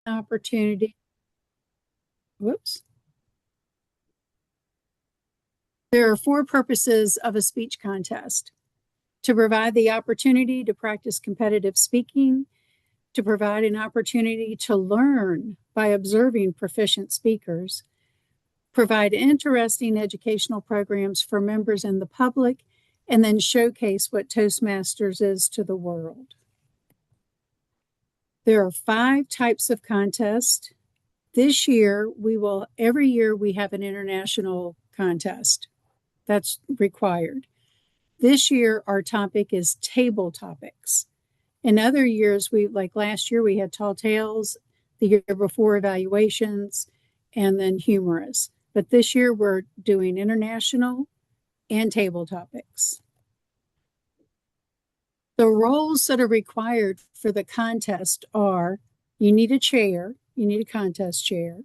opportunity. Whoops. There are 4 purposes of a speech contest: to provide the opportunity to practice competitive speaking, to provide an opportunity to learn by observing proficient speakers, provide interesting educational programs for members and the public, and then showcase what Toastmasters is to the world. There are 5 types of contests. This year, every year we have an international contest. That's required. This year, our topic is table topics. In other years, like last year, we had tall tales, the year before evaluations, and then humorous. But this year, we're doing international and table topics. The roles that are required for the contest are: you need a chair, you need a contest chair,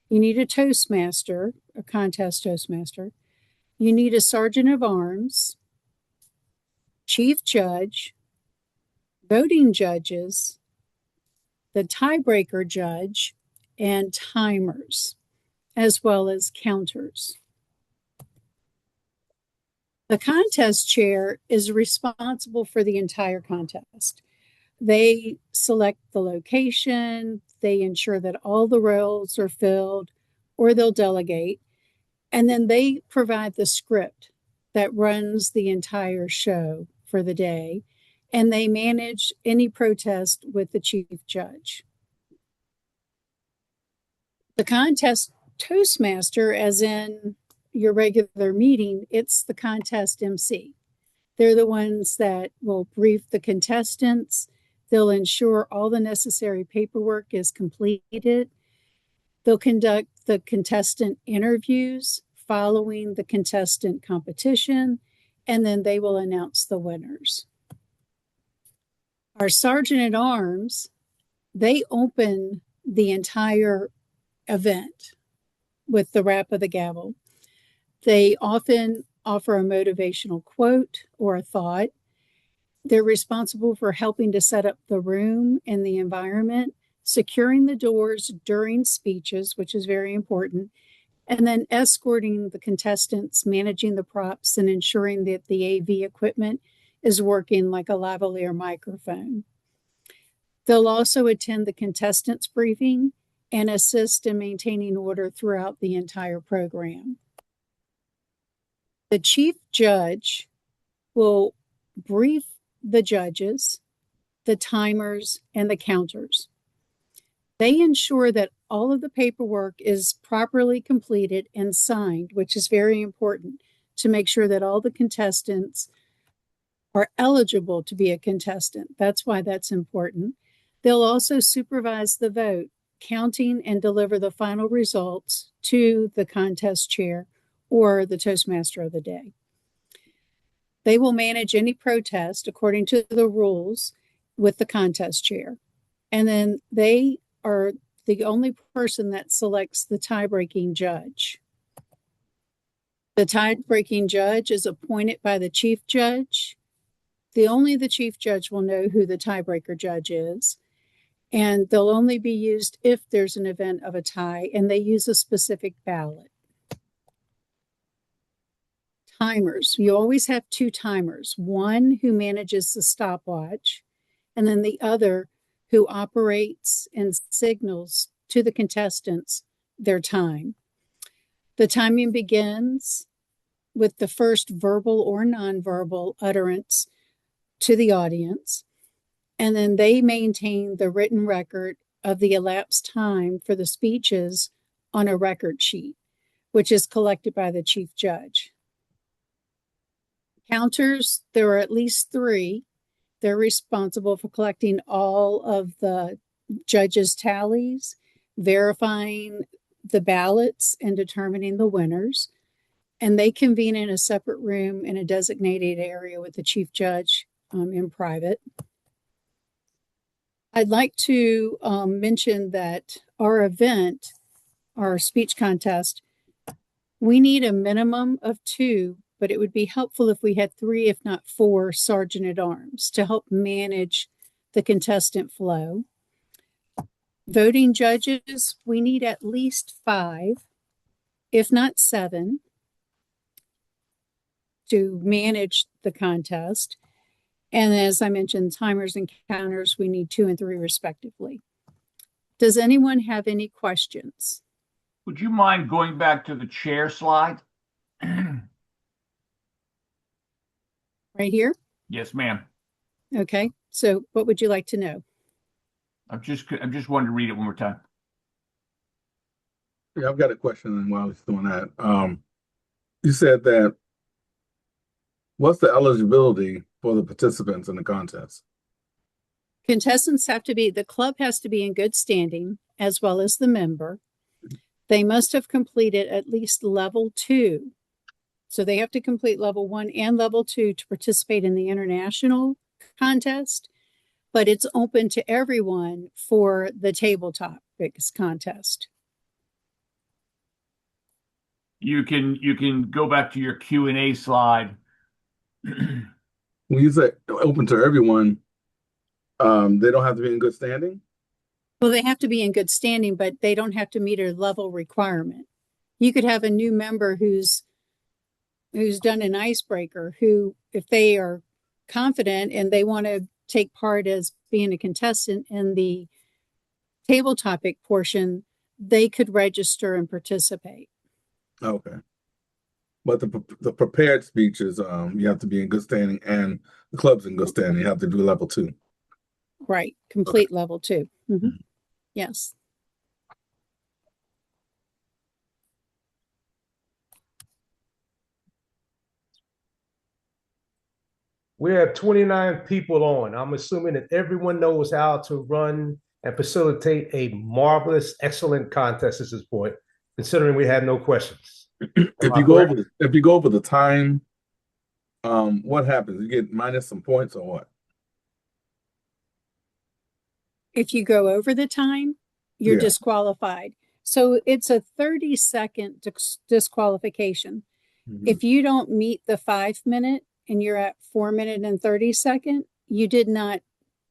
you need a Toastmaster, a contest Toastmaster, you need a sergeant of arms, chief judge, voting judges, the tiebreaker judge, and timers, as well as counters. The contest chair is responsible for the entire contest. They select the location, they ensure that all the roles are filled, or they'll delegate, and then they provide the script that runs the entire show for the day, and they manage any protest with the chief judge. The contest Toastmaster, as in your regular meeting, it's the contest MC. They're the ones that will brief the contestants. They'll ensure all the necessary paperwork is completed. They'll conduct the contestant interviews following the contestant competition, and then they will announce the winners. Our Sergeant at Arms, they open the entire event with the rap of the gavel. They often offer a motivational quote or a thought. They're responsible for helping to set up the room and the environment, securing the doors during speeches, which is very important, and then escorting the contestants, managing the props, and ensuring that the AV equipment is working like a lavalier microphone. They'll also attend the contestants' briefing and assist in maintaining order throughout the entire program. The chief judge will brief the judges, the timers, and the counters. They ensure that all of the paperwork is properly completed and signed, which is very important to make sure that all the contestants are eligible to be a contestant. That's why that's important. They'll also supervise the vote, counting and deliver the final results to the contest chair or the Toastmaster of the day. They will manage any protest according to the rules with the contest chair. And then they are the only person that selects the tie-breaking judge. The tie-breaking judge is appointed by the chief judge. Only the chief judge will know who the tiebreaker judge is. And they'll only be used if there's an event of a tie, and they use a specific ballot. Timers. You always have 2 timers, one who manages the stopwatch, and then the other who operates and signals to the contestants their time. The timing begins with the first verbal or nonverbal utterance to the audience, and then they maintain the written record of the elapsed time for the speeches on a record sheet, which is collected by the chief judge. Counters, there are at least 3. They're responsible for collecting all of the judges' tallies, verifying the ballots, and determining the winners. And they convene in a separate room in a designated area with the chief judge in private. I'd like to mention that our event, our speech contest, we need a minimum of 2, but it would be helpful if we had 3, if not 4, sergeant at arms to help manage the contestant flow. Voting judges, we need at least 5, if not 7, to manage the contest. And as I mentioned, timers and counters, we need 2 and 3 respectively. Does anyone have any questions? Would you mind going back to the chair slide? Right here? Yes, ma'am. Okay. So what would you like to know? I'm just wanting to read it one more time. Yeah, I've got a question while he's doing that. You said that what's the eligibility for the participants in the contest? Contestants have to be, the club has to be in good standing as well as the member. They must have completed at least level 2. So they have to complete level 1 and level 2 to participate in the international contest, but it's open to everyone for the tabletop contest. You can go back to your Q&A slide. When you say open to everyone, they don't have to be in good standing? Well, they have to be in good standing, but they don't have to meet a level requirement. You could have a new member who's done an icebreaker, who, if they are confident and they want to take part as being a contestant in the table topic portion, they could register and participate. Okay. But the prepared speeches, you have to be in good standing, and the club's in good standing. You have to do level 2. Right. Complete level 2. Mm-hmm. Yes. We have 29 people on. I'm assuming that everyone knows how to run and facilitate a marvelous, excellent contest at this point, considering we have no questions. If you go over the time, what happens? You get minus some points or what? If you go over the time, you're disqualified. So it's a 30-second disqualification. Mm-hmm. If you don't meet the 5-minute and you're at 4 minutes and 30 seconds, you did not,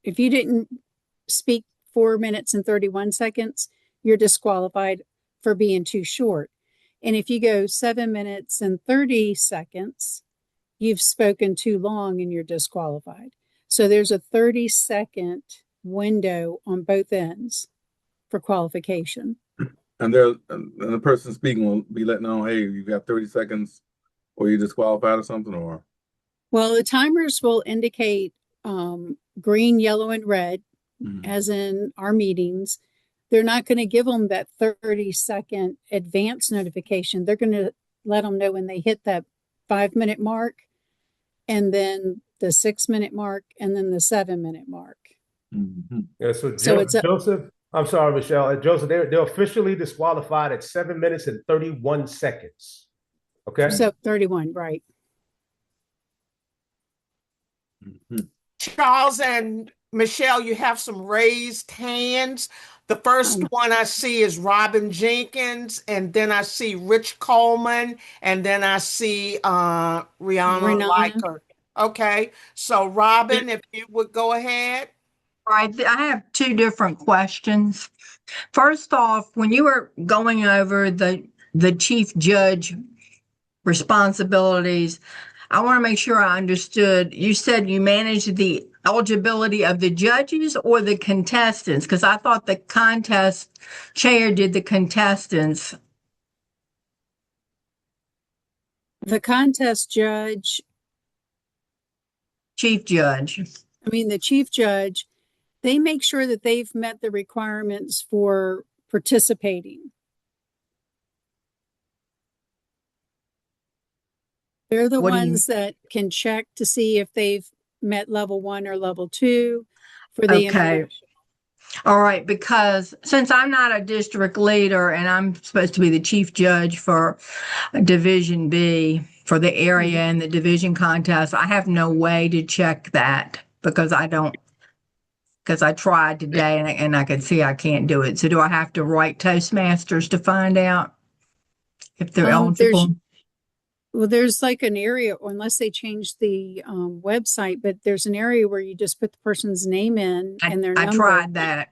if you didn't speak 4 minutes and 31 seconds, you're disqualified for being too short. And if you go 7 minutes and 30 seconds, you've spoken too long and you're disqualified. So there's a 30-second window on both ends for qualification. And the person speaking will be letting know, hey, you got 30 seconds or you're disqualified or something, or? Well, the timers will indicate green, yellow, and red, as in our meetings. They're not going to give them that 30-second advance notification. They're going to let them know when they hit that 5-minute mark, and then the 6-minute mark, and then the 7-minute mark. Mm-hmm. Yeah, so Joseph, I'm sorry, Michelle. Joseph, they're officially disqualified at 7 minutes and 31 seconds. Okay. So 31, right. Mm-hmm. Charles and Michelle, you have some raised hands. The first one I see is Robin Jenkins, and then I see Rich Coleman, and then I see Rihanna Liker. Okay, so Robin, if you would go ahead. Right, I have 2 different questions. First off, when you were going over the chief judge responsibilities, I want to make sure I understood. You said you managed the eligibility of the judges or the contestants? Because I thought the contest chair did the contestants. The contest judge. Chief judge. I mean, the chief judge, they make sure that they've met the requirements for participating. They're the ones that can check to see if they've met level 1 or level 2 for the international. All right, because since I'm not a district leader and I'm supposed to be the chief judge for Division B for the area and the division contest, I have no way to check that because I tried today and I could see I can't do it. So do I have to write Toastmasters to find out if they're eligible? Well, there's like an area, unless they change the website, but there's an area where you just put the person's name in and their number. I tried that.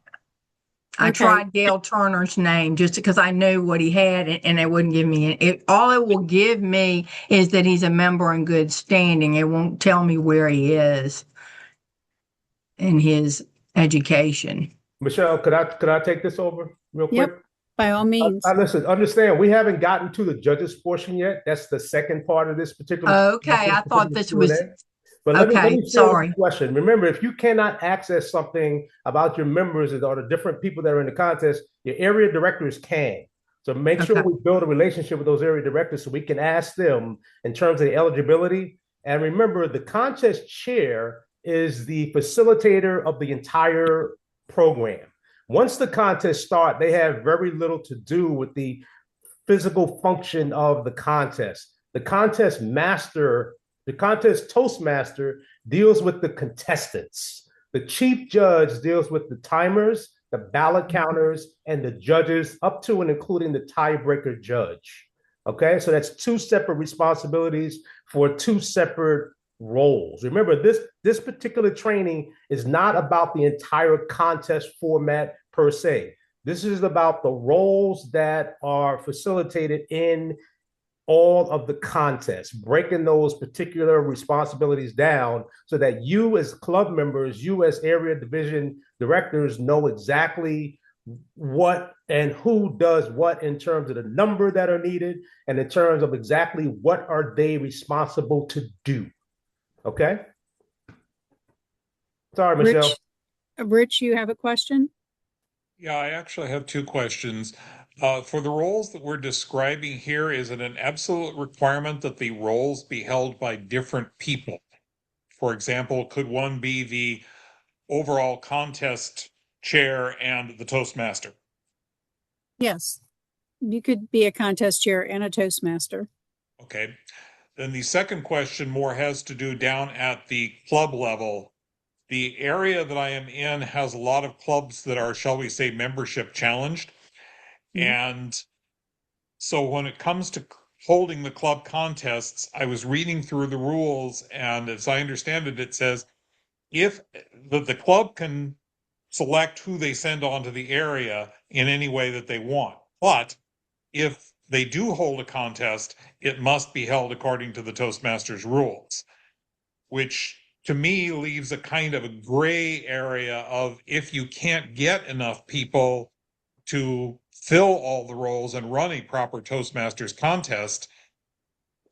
I Okay. tried Gail Turner's name just because I knew what he had, and it wouldn't give me it. All it will give me is that he's a member in good standing. It won't tell me where he is in his education. Michelle, could I take this over real quick? Yep, by all means. Listen, understand, we haven't gotten to the judges portion yet. That's the second part of this particular. Okay, I thought this was Q&A. But let okay. me Sorry. the question. Remember, if you cannot access something about your members or the different people that are in the contest, your area directors can. So make sure we build a relationship with those area directors so we can ask them in terms of the eligibility. And remember, the contest chair is the facilitator of the entire program. Once the contest starts, they have very little to do with the physical function of the contest. The contest Toastmaster deals with the contestants. The chief judge deals with the timers, the ballot counters, and the judges up to and including the tiebreaker judge. Okay, so that's two separate responsibilities for two separate roles. Remember, this particular training is not about the entire contest format per se. This is about the roles that are facilitated in all of the contests, breaking those particular responsibilities down so that you as club members, you as area division directors know exactly what and who does what in terms of the number that are needed and in terms of exactly what are they responsible to do. Okay? Sorry, Michelle. Rich, you have a question? Yeah, I actually have two questions. For the roles that we're describing here, is it an absolute requirement that the roles be held by different people? For example, could one be the overall contest chair and the Toastmaster? Yes. You could be a contest chair and a Toastmaster. Okay. Then the second question more has to do down at the club level. The area that I am in has a lot of clubs that are, shall we say, membership challenged. And so when it comes to holding the club contests, I was reading through the rules, and as I understand it, it says if the club can select who they send onto the area in any way that they want. But if they do hold a contest, it must be held according to the Toastmasters rules, which to me leaves a kind of a gray area of if you can't get enough people to fill all the roles and run a proper Toastmasters contest,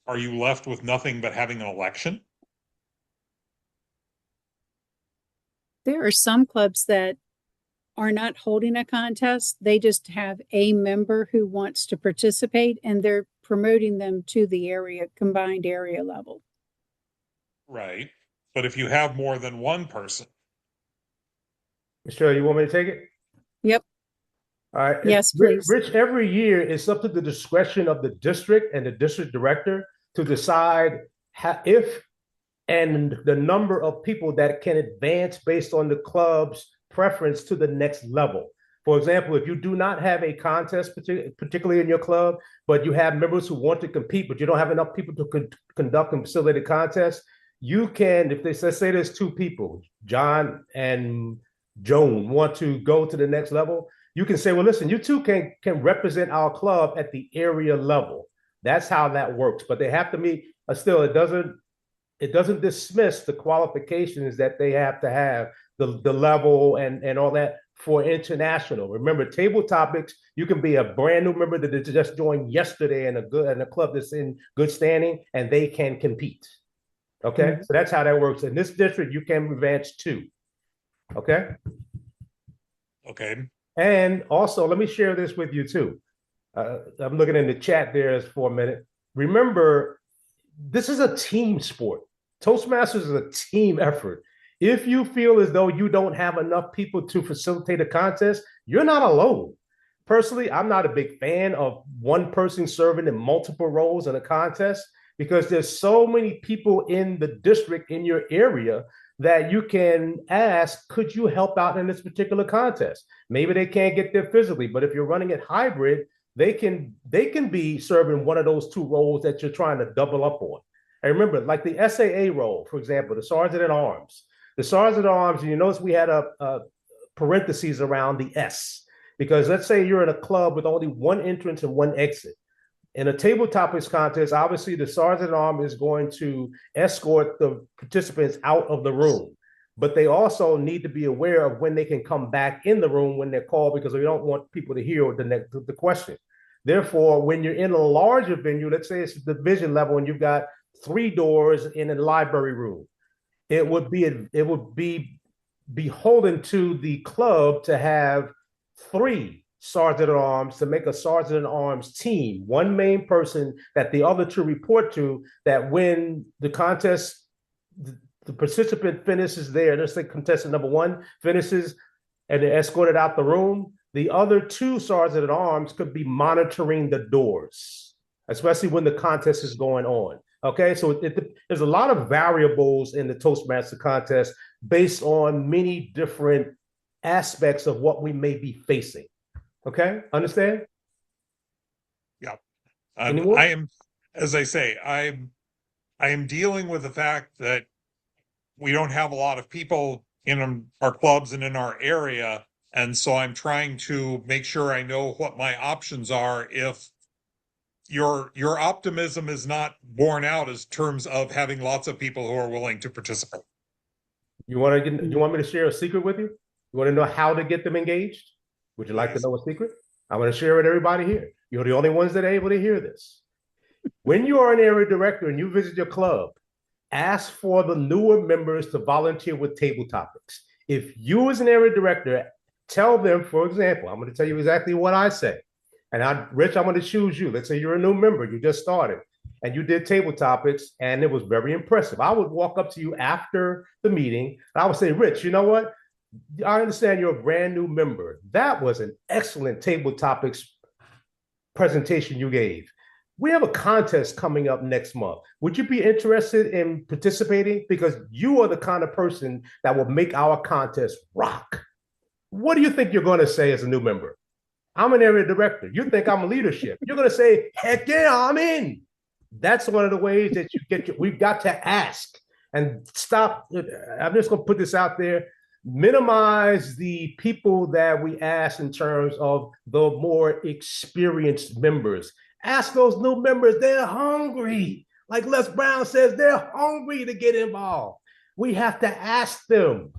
are you left with nothing but having an election? There are some clubs that are not holding a contest. They just have a member who wants to participate, and they're promoting them to the combined area level. Right. But if you have more than one person. Michelle, you want me to take it? Yep. All right. Yes, please. Rich, every year it's up to the discretion of the district and the district director to decide if and the number of people that can advance based on the club's preference to the next level. For example, if you do not have a contest, particularly in your club, but you have members who want to compete, but you don't have enough people to conduct and facilitate a contest, you can, if let's say there's two people, John and Joan, want to go to the next level, you can say, well, listen, you two can represent our club at the area level. That's how that works. But they have to meet, still, it doesn't dismiss the qualifications that they have to have, the level and all that for international. Remember, table topics, you can be a brand new member that just joined yesterday in a club that's in good standing, and they can compete. Okay, so that's how that works. In this district, you can advance two. Okay. Okay. And also, let me share this with you too. I'm looking in the chat there for a minute. Remember, this is a team sport. Toastmasters is a team effort. If you feel as though you don't have enough people to facilitate a contest, you're not alone. Personally, I'm not a big fan of one person serving in multiple roles in a contest because there's so many people in the district in your area that you can ask, could you help out in this particular contest? Maybe they can't get there physically, but if you're running it hybrid, they can be serving one of those two roles that you're trying to double up on. And remember, like the SAA role, for example, the Sergeant at Arms. The Sergeant at Arms, you notice we had a parentheses around the S. Because let's say you're in a club with only one entrance and one exit. In a table topics contest, obviously the sergeant at arms is going to escort the participants out of the room, but they also need to be aware of when they can come back in the room when they're called, because we don't want people to hear the question. Therefore, when you're in a larger venue, let's say it's division level and you've got 3 doors in a library room, it would be beholden to the club to have 3 sergeant at arms to make a sergeant at arms team, one main person that the other 2 report to, that when the contest, the participant finishes there, let's say contestant number 1 finishes and they're escorted out the room, the other 2 sergeant at arms could be monitoring the doors, especially when the contest is going on. Okay, so there's a lot of variables in the Toastmaster contest based on many different aspects of what we may be facing. Okay, understand? Yeah. I am, as I say, I am dealing with the fact that we don't have a lot of people in our clubs and in our area. And so I'm trying to make sure I know what my options are if your optimism is not borne out as terms of having lots of people who are willing to participate. You want me to share a secret with you? You want to know how to get them engaged? Would you like to know a secret? I'm going to share it with everybody here. You're the only ones that are able to hear this. When you are an area director and you visit your club, ask for the newer members to volunteer with table topics. If you as an area director, tell them, for example, I'm going to tell you exactly what I say. And Rich, I'm going to choose you. Let's say you're a new member, you just started, and you did table topics, and it was very impressive. I would walk up to you after the meeting, and I would say, Rich, you know what? I understand you're a brand new member. That was an excellent table topics presentation you gave. We have a contest coming up next month. Would you be interested in participating? Because you are the kind of person that will make our contest rock. What do you think you're going to say as a new member? I'm an area director. You think I'm a leadership. You're going to say, heck yeah, I'm in. That's one of the ways that you get we've got to ask and stop. I'm just going to put this out there. Minimize the people that we ask in terms of the more experienced members. Ask those new members, they're hungry. Like Les Brown says, they're hungry to get involved. We have to ask them.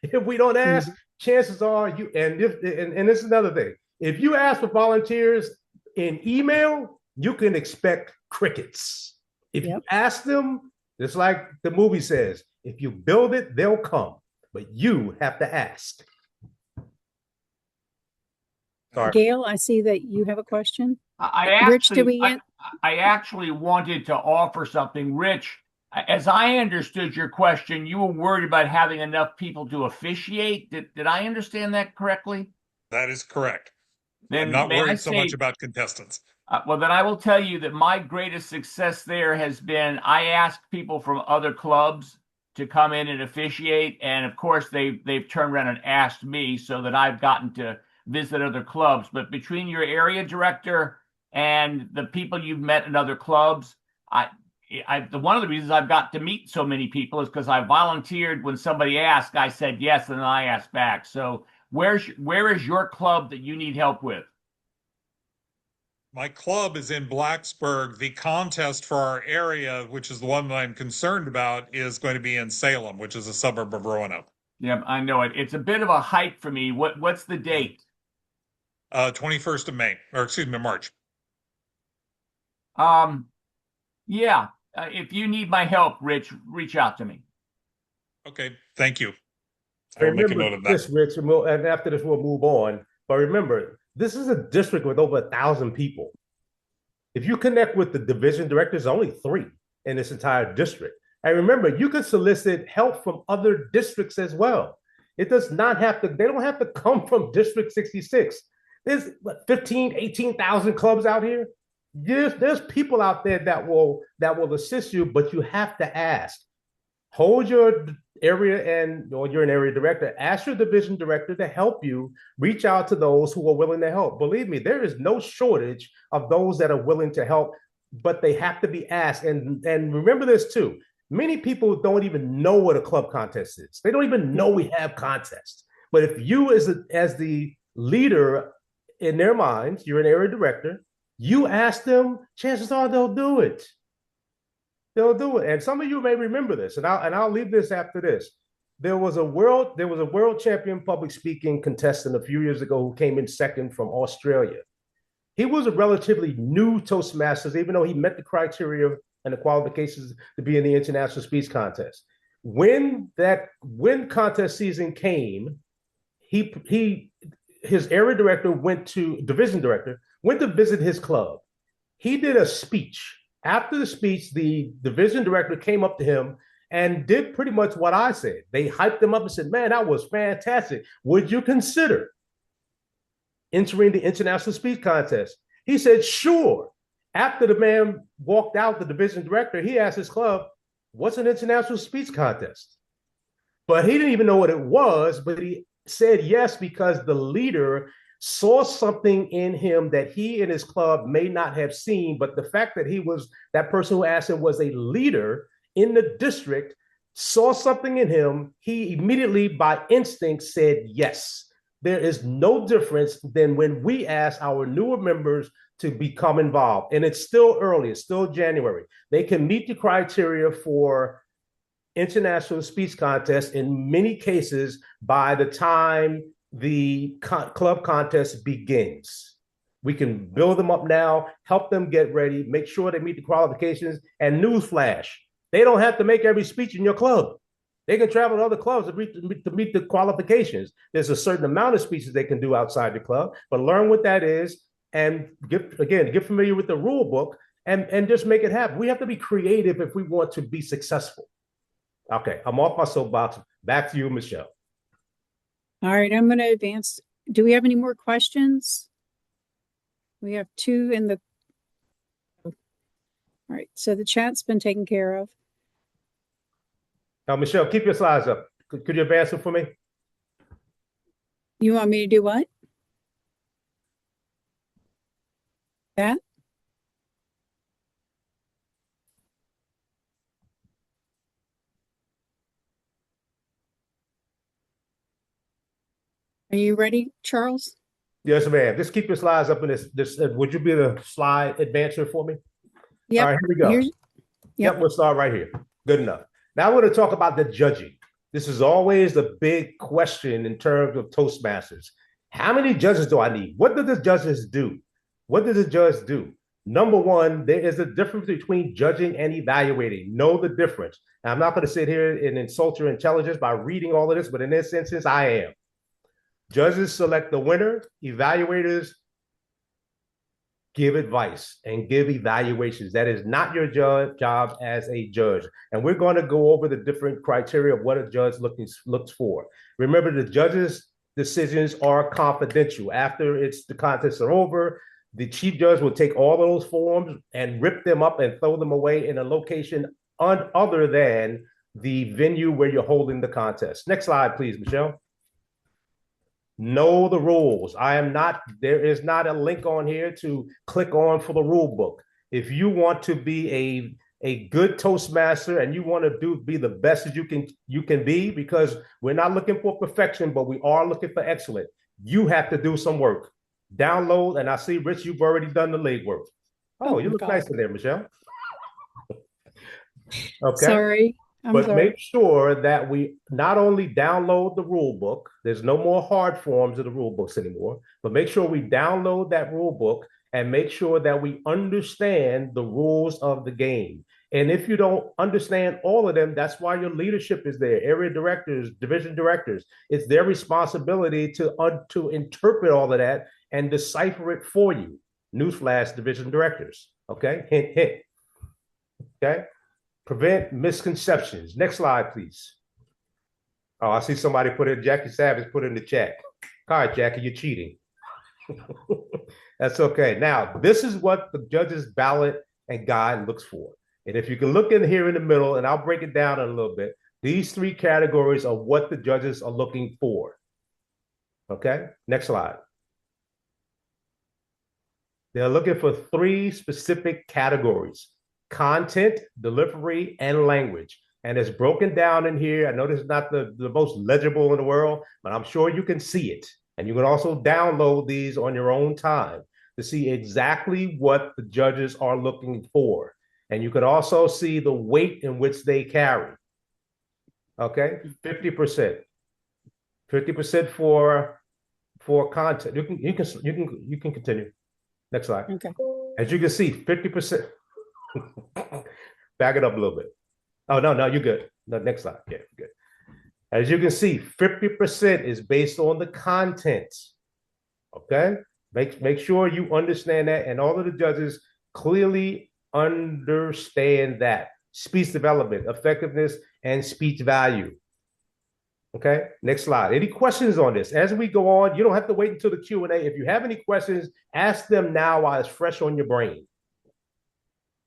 If we don't ask, chances are you, and this is another thing. If you ask for volunteers in email, you can expect crickets. If you ask them, just like the movie says, if you build it, they'll come. But you have to ask. Sorry. Gail, I see that you have a question. Rich, I actually wanted to offer something. Rich, as I understood your question, you were worried about having enough people to officiate. Did I understand that correctly? That is correct. Then I'm not worried so much about contestants. Well, then I will tell you that my greatest success there has been I asked people from other clubs to come in and officiate, and of course they've turned around and asked me, so that I've gotten to visit other clubs. But between your area director and the people you've met in other clubs, one of the reasons I've got to meet so many people is because I volunteered. When somebody asked, I said yes, and then I asked back. So where is your club that you need help with? My club is in Blacksburg. The contest for our area, which is the one that I'm concerned about, is going to be in Salem, which is a suburb of Roanoke. Yeah, I know it. It's a bit of a hike for me. What's the date? 21st of May, or excuse me, March. Yeah. If you need my help, Rich, reach out to me. Okay, thank you. I'll make a note of that. This, Rich, and after this, we'll move on. But remember, this is a district with over 1,000 people. If you connect with the division directors, only 3 in this entire district. And remember, you can solicit help from other districts as well. It does not have to, they don't have to come from District 66. There's 15, 18,000 clubs out here. There's people out there that will assist you, but you have to ask. Hold your area or you're an area director, ask your division director to help you reach out to those who are willing to help. Believe me, there is no shortage of those that are willing to help, but they have to be asked. And remember this too, many people don't even know what a club contest is. They don't even know we have contests. But if you as the leader in their minds, you're an area director, you ask them, chances are they'll do it. They'll do it. And some of you may remember this, and I'll leave this after this. There was a world champion public speaking contestant a few years ago who came in second from Australia. He was a relatively new Toastmasters, even though he met the criteria and the qualifications to be in the international speech contest. When contest season came, his area director division director went to visit his club. He did a speech. After the speech, the division director came up to him and did pretty much what I said. They hyped him up and said, man, that was fantastic. Would you consider entering the international speech contest? He said, sure. After the man walked out, the division director, he asked his club, what's an international speech contest? But he didn't even know what it was, but he said yes because the leader saw something in him that he and his club may not have seen, but the fact that that person who asked him was a leader in the district, saw something in him, he immediately by instinct said yes. There is no difference than when we ask our newer members to become involved. And it's still early, it's still January. They can meet the criteria for international speech contest in many cases by the time the club contest begins. We can build them up now, help them get ready, make sure they meet the qualifications, and newsflash, they don't have to make every speech in your club. They can travel to other clubs to meet the qualifications. There's a certain amount of speeches they can do outside the club, but learn what that is and get familiar with the rule book and just make it happen. We have to be creative if we want to be successful. Okay, I'm off my soapbox. Back to you, Michelle. All right, I'm going to advance. Do we have any more questions? We have two in the... All right, so the chat's been taken care of. Now, Michelle, keep your slides up. Could you advance them for me? You want me to do what? That? Are you ready, Charles? Yes, ma'am. Just keep your slides up in this. Would you be the slide advancer for me? Yep. All right, here we go. Yep, we'll start right here. Good enough. Now we're going to talk about the judging. This is always the big question in terms of Toastmasters. How many judges do I need? What do the judges do? What does the judge do? Number one, there is a difference between judging and evaluating. Know the difference. Now, I'm not going to sit here and insult your intelligence by reading all of this, but in this instance, I am. Judges select the winner. Evaluators give advice and give evaluations. That is not your job as a judge. And we're going to go over the different criteria of what a judge looks for. Remember, the judges' decisions are confidential. After the contests are over, the chief judge will take all of those forms and rip them up and throw them away in a location other than the venue where you're holding the contest. Next slide, please, Michelle. Know the rules. There is not a link on here to click on for the rule book. If you want to be a good Toastmaster and you want to be the best as you can be, because we're not looking for perfection, but we are looking for excellence, you have to do some work. Download, and I see, Rich, you've already done the legwork. Oh, you look nice in there, Michelle. Okay. Sorry. But make sure that we not only download the rule book, there's no more hard forms of the rule books anymore, but make sure we download that rule book and make sure that we understand the rules of the game. And if you don't understand all of them, that's why your leadership is there, area directors, division directors. It's their responsibility to interpret all of that and decipher it for you. Newsflash, division directors. Okay, hint, hint. Okay. Prevent misconceptions. Next slide, please. Oh, I see somebody Jackie Savage put in the chat. All right, Jackie, you're cheating. That's okay. Now, this is what the judge's ballot and guide looks for. And if you can look in here in the middle, and I'll break it down a little bit, these three categories are what the judges are looking for. Okay, next slide. They're looking for three specific categories: content, delivery, and language. And it's broken down in here. I know this is not the most legible in the world, but I'm sure you can see it. And you can also download these on your own time to see exactly what the judges are looking for. And you can also see the weight in which they carry. Okay, 50%. 50% for content. You can continue. Next slide. Okay. As you can see, 50%. Back it up a little bit. Oh, no, you're good. No, next slide. Yeah, good. As you can see, 50% is based on the content. Okay? Make sure you understand that, and all of the judges clearly understand that. Speech development, effectiveness, and speech value. Okay, next slide. Any questions on this? As we go on, you don't have to wait until the Q&A. If you have any questions, ask them now while it's fresh on your brain.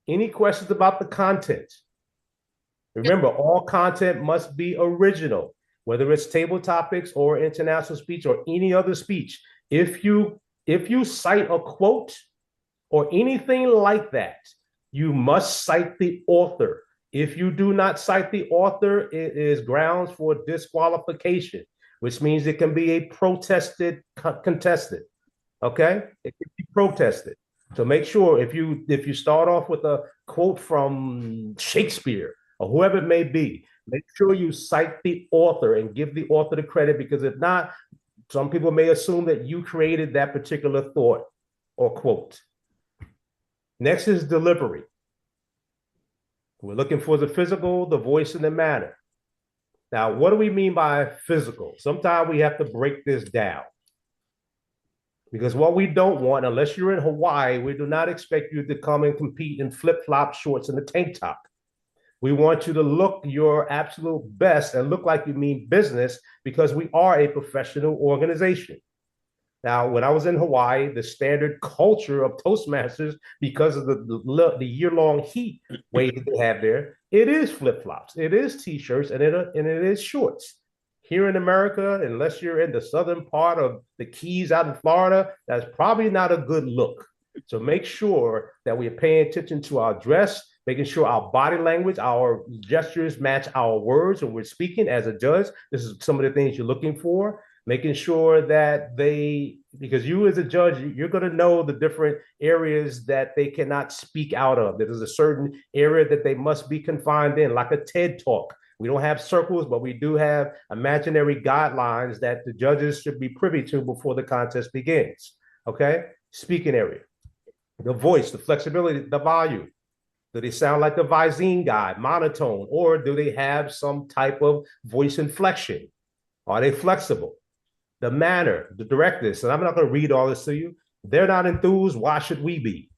Any questions about the content? Remember, all content must be original, whether it's table topics or international speech or any other speech. If you cite a quote or anything like that, you must cite the author. If you do not cite the author, it is grounds for disqualification, which means it can be a contested. Okay, it can be protested. So make sure if you start off with a quote from Shakespeare or whoever it may be, make sure you cite the author and give the author the credit, because if not, some people may assume that you created that particular thought or quote. Next is delivery. We're looking for the physical, the voice, and the manner. Now, what do we mean by physical? Sometimes we have to break this down. Because what we don't want, unless you're in Hawaii, we do not expect you to come and compete in flip-flop shorts and a tank top. We want you to look your absolute best and look like you mean business, because we are a professional organization. Now, when I was in Hawaii, the standard culture of Toastmasters, because of the year-long heat wave they have there, it is flip-flops, it is t-shirts, and it is shorts. Here in America, unless you're in the southern part of the Keys out in Florida, that's probably not a good look. So make sure that we're paying attention to our dress, making sure our body language, our gestures match our words when we're speaking as a judge. This is some of the things you're looking for. Making sure that because you as a judge, you're going to know the different areas that they cannot speak out of. There's a certain area that they must be confined in, like a TED Talk. We don't have circles, but we do have imaginary guidelines that the judges should be privy to before the contest begins. Okay? Speaking area. The voice, the flexibility, the volume. Do they sound like the Visine guy, monotone, or do they have some type of voice inflection? Are they flexible? The manner, the directness, and I'm not going to read all this to you. They're not enthused. Why should we be?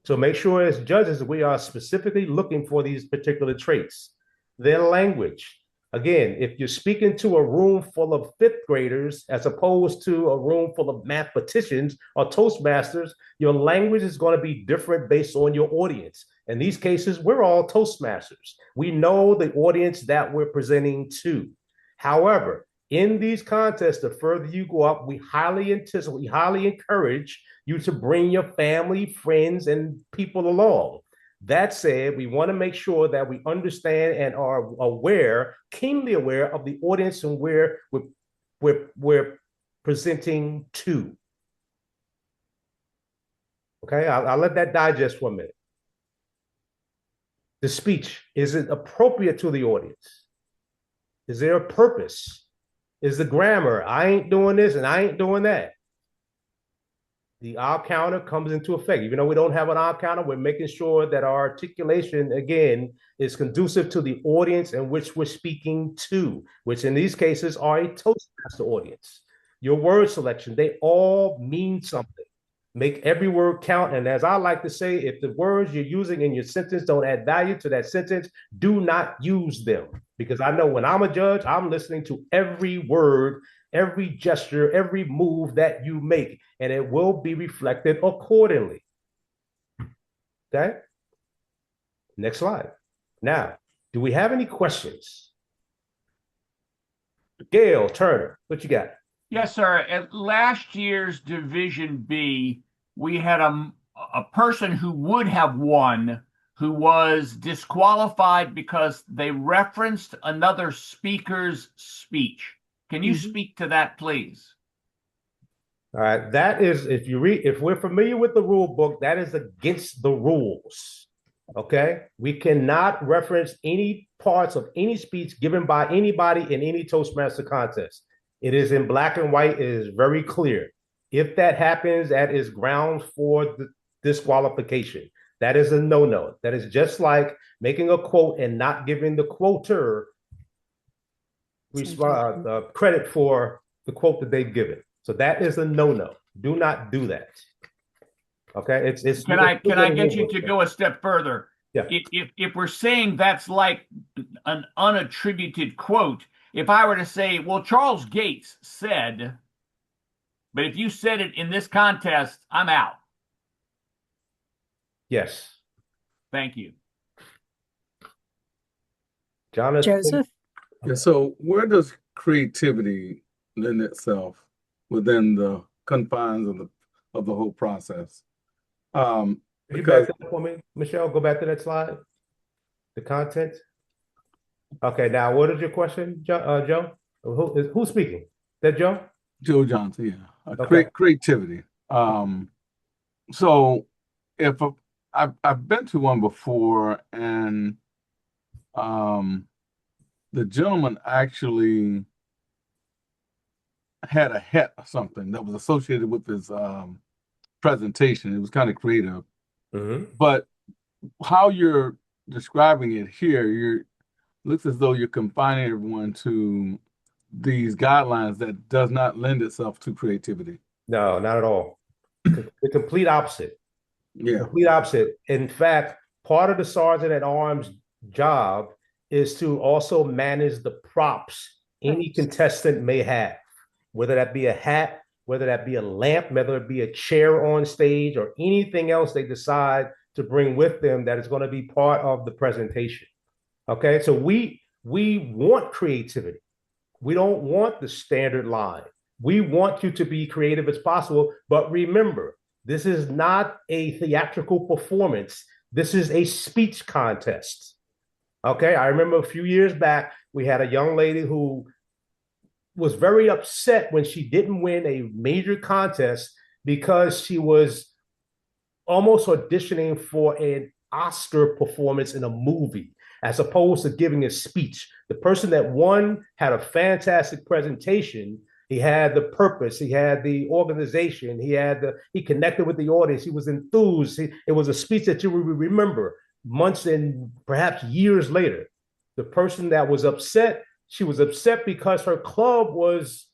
So make sure as judges, we are specifically looking for these particular traits. Their language. Again, if you're speaking to a room full of fifth graders as opposed to a room full of mathematicians or Toastmasters, your language is going to be different based on your audience. In these cases, we're all Toastmasters. We know the audience that we're presenting to. However, in these contests, the further you go up, we highly encourage you to bring your family, friends, and people along. That said, we want to make sure that we understand and are aware, keenly aware of the audience and where we're presenting to. Okay, I'll let that digest for a minute. The speech, is it appropriate to the audience? Is there a purpose? Is the grammar, I ain't doing this and I ain't doing that? The R counter comes into effect. Even though we don't have an R counter, we're making sure that our articulation, again, is conducive to the audience in which we're speaking to, which in these cases are a Toastmaster audience. Your word selection, they all mean something. Make every word count. And as I like to say, if the words you're using in your sentence don't add value to that sentence, do not use them. Because I know when I'm a judge, I'm listening to every word, every gesture, every move that you make, and it will be reflected accordingly. Okay? Next slide. Now, do we have any questions? Gail Turner, what you got? Yes, sir. At last year's Division B, we had a person who would have won who was disqualified because they referenced another speaker's speech. Can you speak to that, please? All right, that is if we're familiar with the rule book, that is against the rules. Okay, we cannot reference any parts of any speech given by anybody in any Toastmaster contest. It is in black and white. It is very clear. If that happens, that is grounds for the disqualification. That is a no-no. That is just like making a quote and not giving the quoter credit for the quote that they've given. So that is a no-no. Do not do that. Okay. Can I get you to go a step further? Yeah. If we're saying that's like an unattributed quote, if I were to say, well, Charles Gates said, but if you said it in this contest, I'm out. Yes. Thank you. Jonathan. Joseph? Yeah, so where does creativity lend itself within the confines of the whole process? Can you back that up for me, Michelle? Go back to that slide. The content. Okay, now what is your question, Joe? Who's speaking? Is that Joe? Joe Johnson, yeah. Okay. Creativity. So if I've been to one before, and the gentleman actually had a hat or something that was associated with his presentation. It was kind of creative. But how you're describing it here, looks as though you're confining everyone to these guidelines that does not lend itself to creativity. No, not at all. The complete opposite. Yeah. Complete opposite. In fact, part of the sergeant at arms job is to also manage the props any contestant may have, whether that be a hat, whether that be a lamp, whether it be a chair on stage, or anything else they decide to bring with them that is going to be part of the presentation. Okay, so we want creativity. We don't want the standard line. We want you to be creative as possible, but remember, this is not a theatrical performance. This is a speech contest. Okay, I remember a few years back, we had a young lady who was very upset when she didn't win a major contest because she was almost auditioning for an Oscar performance in a movie as opposed to giving a speech. The person that won had a fantastic presentation. He had the purpose, he had the organization, he connected with the audience, he was enthused. It was a speech that you will remember months and perhaps years later. The person that was upset, she was upset because her club was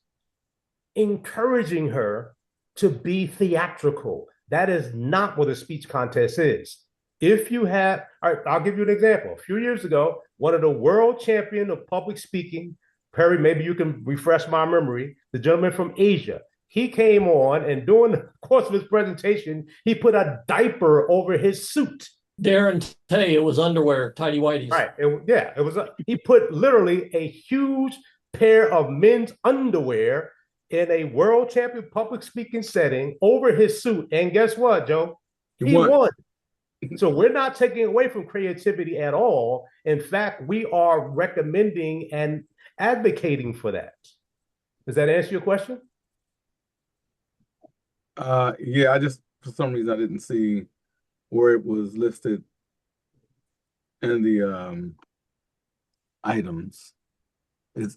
encouraging her to be theatrical. That is not what a speech contest is. If you have, all right, I'll give you an example. A few years ago, one of the world champion of public speaking, Perry, maybe you can refresh my memory, the gentleman from Asia, he came on, and during the course of his presentation, he put a diaper over his suit. Darren Tay, it was underwear, tidy whities. Right. It was. He put literally a huge pair of men's underwear in a world champion public speaking setting over his suit. And guess what, Joe? He won. So we're not taking away from creativity at all. In fact, we are recommending and advocating for that. Does that answer your question? Yeah, I just, for some reason, I didn't see where it was listed in the items. It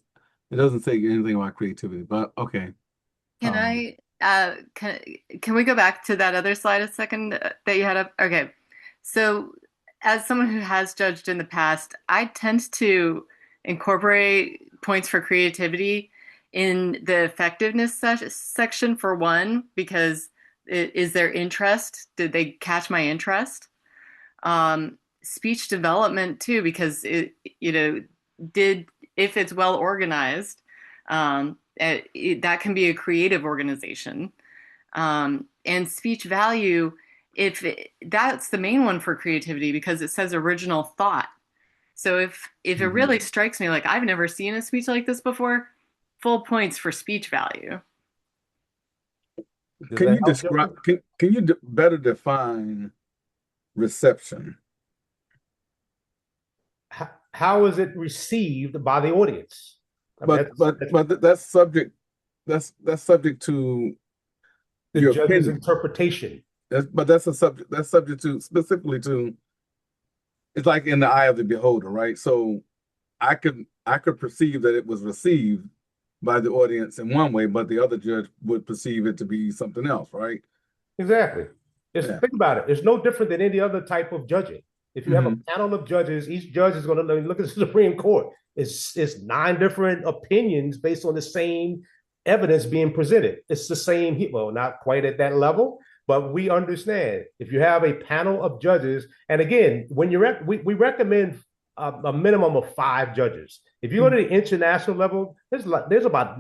doesn't say anything about creativity, but okay. Can we go back to that other slide a second that you had up? Okay. So as someone who has judged in the past, I tend to incorporate points for creativity in the effectiveness section for one, because is there interest? Did they catch my interest? Speech development too, because if it's well organized, that can be a creative organization. And speech value, that's the main one for creativity because it says original thought. So if it really strikes me like I've never seen a speech like this before, full points for speech value. Can you describe? Can you better define reception? How is it received by the audience? But that's subject. That's subject to The your judge's opinion. interpretation. But that's subject to specifically to. It's like in the eye of the beholder, right? So I could perceive that it was received by the audience in one way, but the other judge would perceive it to be something else, right? Exactly. Think about it. It's no different than any other type of judging. If you have a panel of judges, each judge is going to look at the Supreme Court. It's 9 different opinions based on the same evidence being presented. It's the same, well, not quite at that level, but we understand if you have a panel of judges, and again, when we recommend a minimum of 5 judges. If you go to the international level, there's about,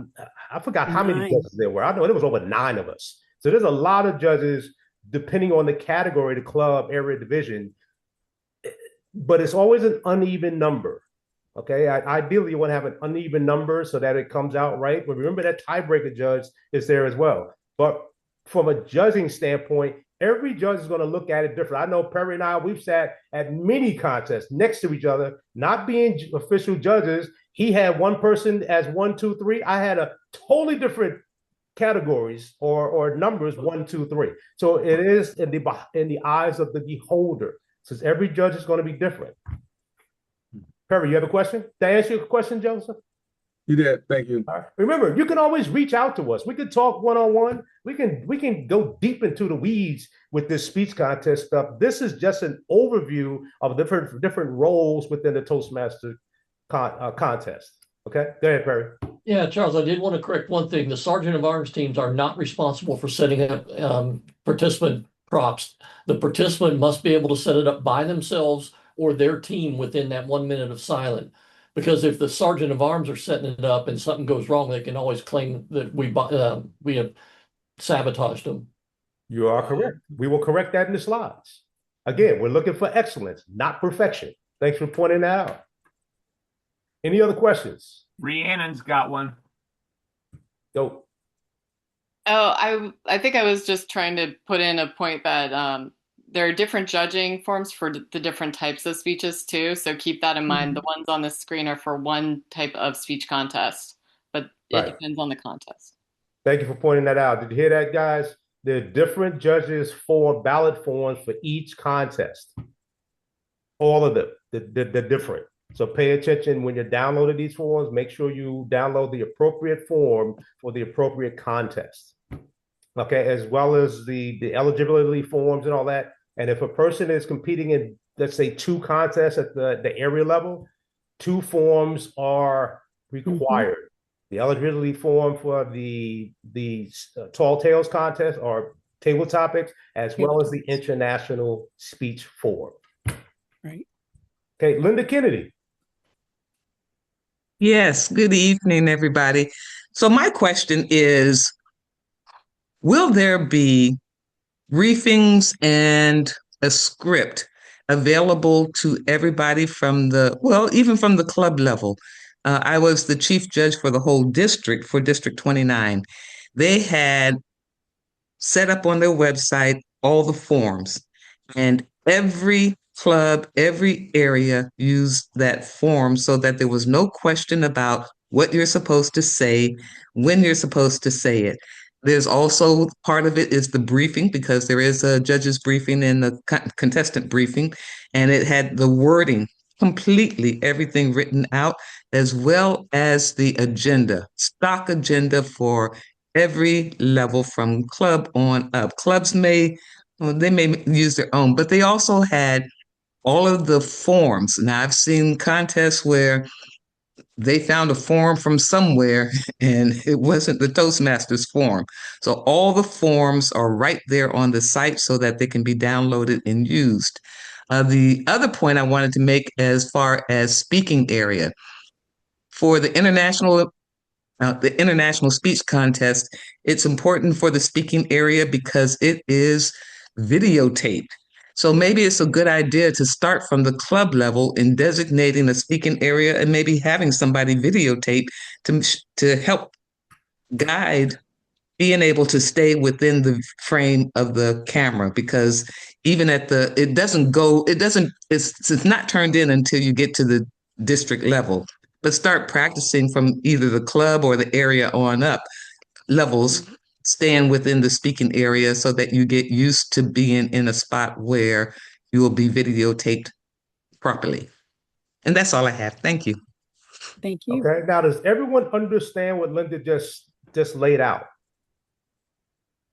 I forgot how many judges there were. I know there was over 9 of us. So there's a lot of judges depending on the category, the club, area, division, but it's always an uneven number. Okay, ideally you want to have an uneven number so that it comes out right. But remember that tiebreaker judge is there as well. But from a judging standpoint, every judge is going to look at it different. I know Perry and I, we've sat at many contests next to each other, not being official judges. He had one person as 1, 2, 3. I had a totally different categories or numbers 1, 2, 3. So it is in the eyes of the beholder. Since every judge is going to be different. Perry, you have a question? Did I answer your question, Joseph? You did. Thank you. All right. Remember, you can always reach out to us. We can talk one-on-one. We can go deep into the weeds with this speech contest stuff. This is just an overview of different roles within the Toastmaster contest. Okay, go ahead, Perry. Yeah, Charles, I did want to correct one thing. The Sergeant of Arms teams are not responsible for setting up participant props. The participant must be able to set it up by themselves or their team within that 1 minute of silence. Because if the Sergeant of Arms are setting it up and something goes wrong, they can always claim that we have sabotaged them. You are correct. We will correct that in the slides. Again, we're looking for excellence, not perfection. Thanks for pointing that out. Any other questions? Rhiannon's got one. Go. Oh, I think I was just trying to put in a point that there are different judging forms for the different types of speeches too. So keep that in mind. The ones on the screen are for one type of speech contest, but it depends on the contest. Thank you for pointing that out. Did you hear that, guys? There are different judges for ballot forms for each contest. All of them, they're different. So pay attention when you're downloading these forms. Make sure you download the appropriate form for the appropriate contest. Okay, as well as the eligibility forms and all that. And if a person is competing in, let's say, 2 contests at the area level, 2 forms are required. The eligibility form for the Tall Tales contest or table topics, as well as the international speech form. Right. Okay, Linda Kennedy. Yes, good evening, everybody. So my question is, will there be briefings and a script available to everybody from even from the club level? I was the chief judge for the whole district, for District 29. They had set up on their website all the forms, and every club, every area used that form so that there was no question about what you're supposed to say, when you're supposed to say it. There's also part of it is the briefing, because there is a judge's briefing and the contestant briefing, and it had the wording, completely everything written out, as well as the agenda, stock agenda for every level from club on up. Clubs they may use their own, but they also had all of the forms. Now, I've seen contests where they found a form from somewhere and it wasn't the Toastmasters form. So all the forms are right there on the site so that they can be downloaded and used. The other point I wanted to make as far as speaking area, for the international speech contest, it's important for the speaking area because it is videotaped. So maybe it's a good idea to start from the club level in designating a speaking area and maybe having somebody videotape to help guide being able to stay within the frame of the camera, because even it's not turned in until you get to the district level. But start practicing from either the club or the area on up levels staying within the speaking area so that you get used to being in a spot where you will be videotaped properly. And that's all I have. Thank you. Thank you. Okay. Now, does everyone understand what Linda just laid out?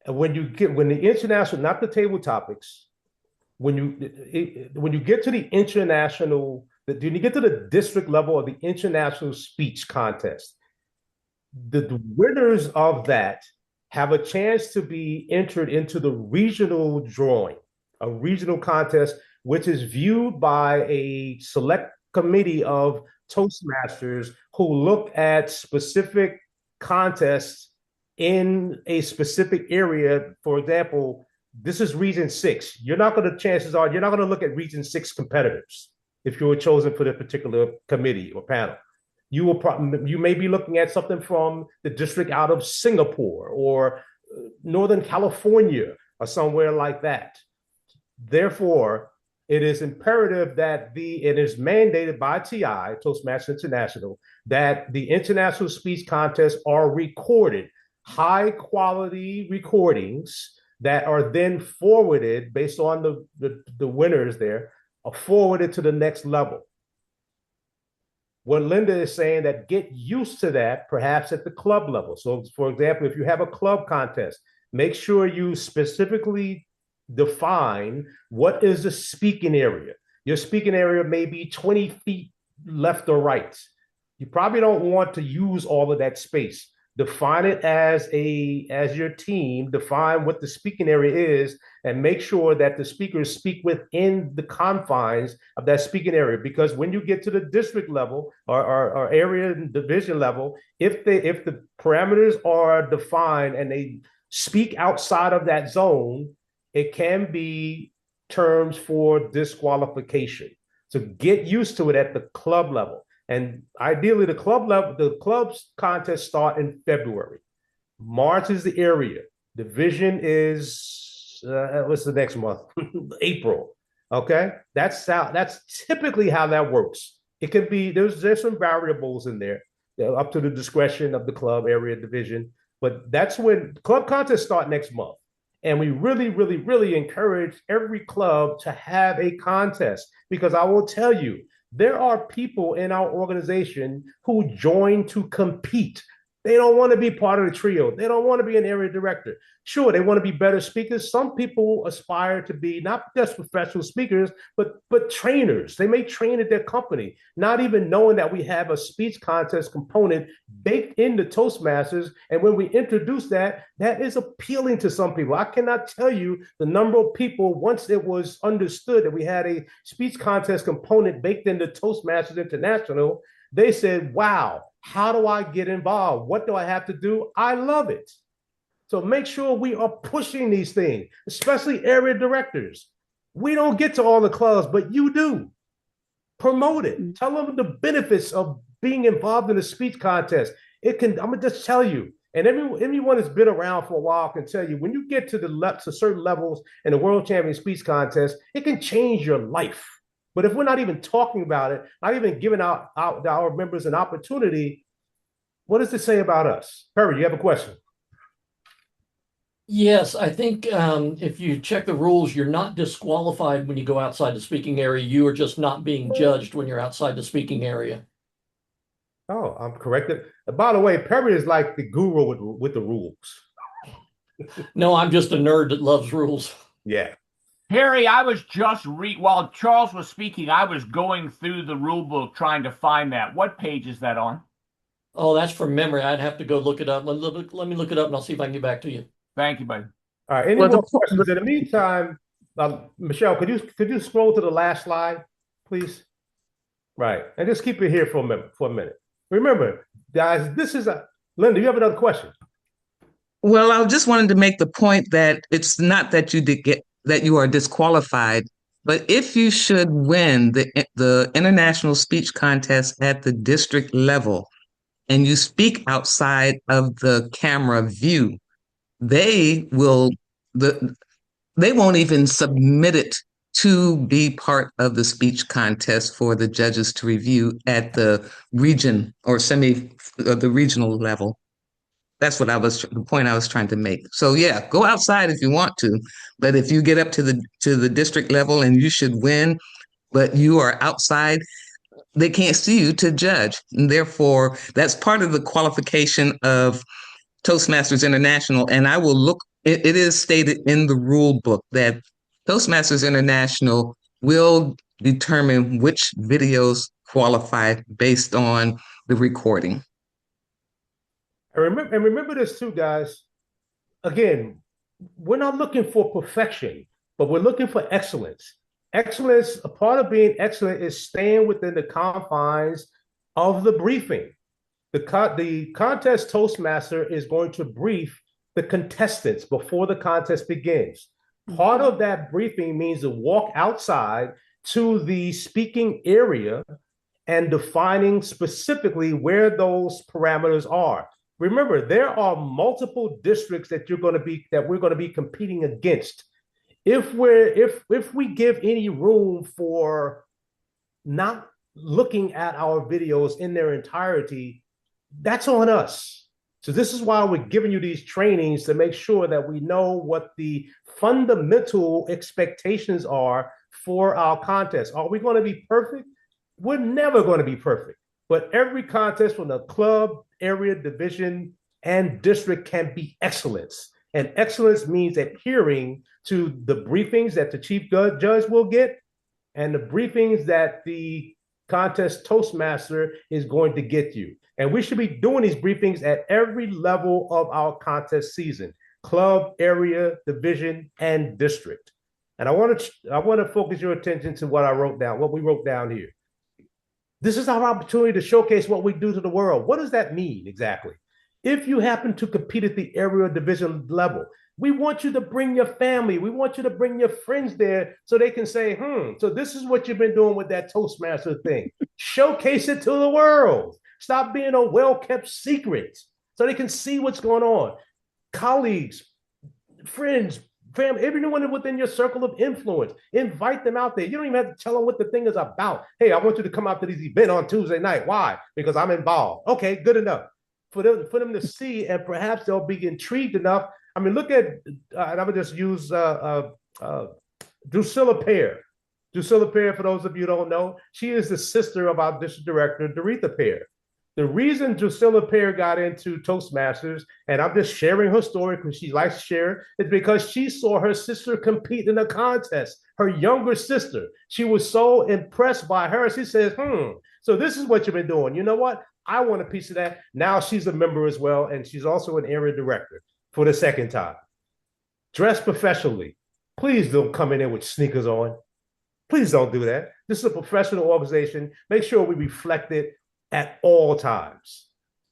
And when the international, not the table topics, when you get to the international, when you get to the district level of the international speech contest, the winners of that have a chance to be entered into the regional drawing, a regional contest, which is viewed by a select committee of Toastmasters who look at specific contests in a specific area. For example, this is Region 6. Chances are you're not going to look at Region 6 competitors if you were chosen for the particular committee or panel. You may be looking at something from the district out of Singapore or Northern California or somewhere like that. Therefore, it is imperative that it is mandated by TI, Toastmasters International, that the international speech contests are recorded, high quality recordings that are then forwarded based on the winners there, are forwarded to the next level. What Linda is saying, that get used to that perhaps at the club level. So for example, if you have a club contest, make sure you specifically define what is the speaking area. Your speaking area may be 20 feet left or right. You probably don't want to use all of that space. Define it as your team, define what the speaking area is, and make sure that the speakers speak within the confines of that speaking area. Because when you get to the district level or area and division level, if the parameters are defined and they speak outside of that zone, it can be terms for disqualification. So get used to it at the club level. And ideally, the club's contests start in February. March is the area. Division is what's the next month? April. Okay, that's typically how that works. It could be there's some variables in there, up to the discretion of the club, area, division. But that's when club contests start next month. And we really, really, really encourage every club to have a contest, because I will tell you, there are people in our organization who join to compete. They don't want to be part of the trio. They don't want to be an area director. Sure, they want to be better speakers. Some people aspire to be not just professional speakers, but trainers. They may train at their company, not even knowing that we have a speech contest component baked into Toastmasters. And when we introduce that, that is appealing to some people. I cannot tell you the number of people, once it was understood that we had a speech contest component baked into Toastmasters International, they said, wow, how do I get involved? What do I have to do? I love it. So make sure we are pushing these things, especially area directors. We don't get to all the clubs, but you do. Promote it. Tell them the benefits of being involved in a speech contest. I'm gonna just tell you, and everyone that's been around for a while can tell you, when you get to certain levels in the World Champion Speech Contest, it can change your life. But if we're not even talking about it, not even giving out our members an opportunity, what does this say about us? Perry, you have a question? Yes, I think if you check the rules, you're not disqualified when you go outside the speaking area. You are just not being judged when you're outside the speaking area. Oh, I'm corrected. By the way, Perry is like the guru with the rules. No, I'm just a nerd that loves rules. Yeah. Harry, I was just while Charles was speaking, I was going through the rule book trying to find that. What page is that on? Oh, that's from memory. I'd have to go look it up. Let me look it up and I'll see if I can get back to you. Thank you, buddy. All right. Any more questions? In the meantime, Michelle, could you scroll to the last slide, please? Right. And just keep it here for a minute. Remember, guys, Linda, you have another question? Well, I just wanted to make the point that it's not that you are disqualified, but if you should win the international speech contest at the district level and you speak outside of the camera view, they won't even submit it to be part of the speech contest for the judges to review at the region or the regional level. That's what the point I was trying to make. So yeah, go outside if you want to, but if you get up to the district level and you should win, but you are outside, they can't see you to judge. And therefore, that's part of the qualification of Toastmasters International. And I will look, it is stated in the rule book that Toastmasters International will determine which videos qualify based on the recording. And remember this too, guys. Again, we're not looking for perfection, but we're looking for excellence. Excellence, a part of being excellent is staying within the confines of the briefing. The contest Toastmaster is going to brief the contestants before the contest begins. Part of that briefing means to walk outside to the speaking area and defining specifically where those parameters are. Remember, there are multiple districts that we're going to be competing against. If we give any room for not looking at our videos in their entirety, that's on us. So this is why we're giving you these trainings, to make sure that we know what the fundamental expectations are for our contest. Are we going to be perfect? We're never going to be perfect. But every contest from the club, area, division, and district can be excellence. And excellence means adhering to the briefings that the chief judge will get and the briefings that the contest Toastmaster is going to get you. And we should be doing these briefings at every level of our contest season: club, area, division, and district. And I want to focus your attention to what we wrote down here. This is our opportunity to showcase what we do to the world. What does that mean exactly? If you happen to compete at the area or division level, we want you to bring your family. We want you to bring your friends there so they can say, so this is what you've been doing with that Toastmaster thing. Showcase it to the world. Stop being a well-kept secret so they can see what's going on. Colleagues, friends, family, everyone within your circle of influence, invite them out there. You don't even have to tell them what the thing is about. Hey, I want you to come out to this event on Tuesday night. Why? Because I'm involved. Okay, good enough. For them to see, and perhaps they'll be intrigued enough. I mean, look at, and I'm going to just use Drusilla Pear. Drusilla Pear, for those of you who don't know, she is the sister of our district director, Doretha Pear. The reason Drusilla Pear got into Toastmasters, and I'm just sharing her story because she likes to share, is because she saw her sister compete in a contest, her younger sister. She was so impressed by her. She says, so this is what you've been doing. You know what? I want a piece of that. Now she's a member as well, and she's also an area director for the second time. Dress professionally. Please don't come in there with sneakers on. Please don't do that. This is a professional organization. Make sure we reflect it at all times.